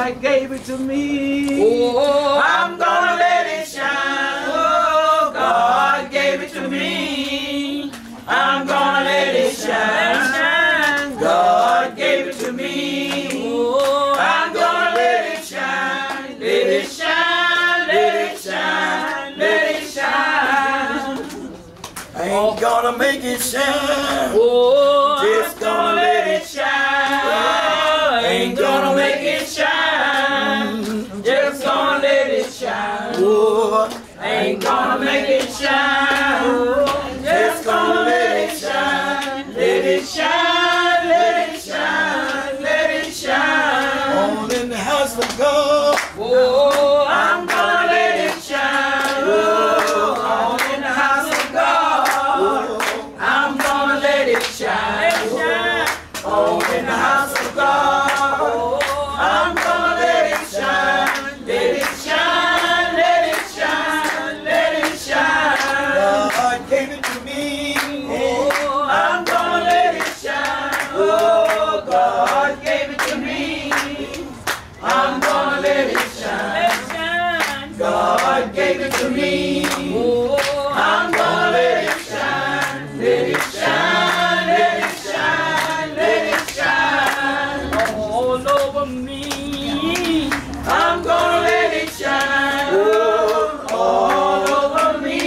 God gave it to me. Oh, I'm gonna let it shine. Oh, God gave it to me. I'm gonna let it shine. God gave it to me. Oh, I'm gonna let it shine. Let it shine. Let it shine. Let it shine. I ain't gonna make it shine. Oh, just gonna let it shine. I ain't gonna make it shine. Just gonna let it shine. Oh, I ain't gonna make it shine. Just gonna let it shine. Let it shine. Let it shine. Let it shine. All in the house of God. Oh, I'm gonna let it shine. Oh, all in the house of God. I'm gonna let it shine. Oh, in the house of God. I'm gonna let it shine. Let it shine. Let it shine. Let it shine. God gave it to me. Oh, I'm gonna let it shine. Oh, God gave it to me. I'm gonna let it shine. God gave it to me. Oh, I'm gonna let it shine. Let it shine. Let it shine. Let it shine all over me. I'm gonna let it shine. Oh, all over me.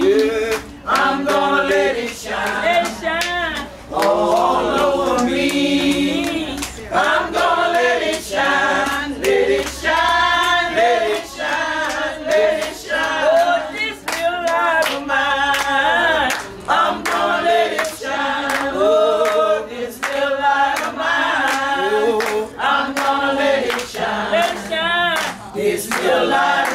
Yeah. I'm gonna let it shine. Let it shine all over me. I'm gonna let it shine. Let it shine. Let it shine. Let it shine. Oh, this little light of mine. I'm gonna let it shine. Oh, this little light of mine. Oh, I'm gonna let it shine. Let it shine. This little light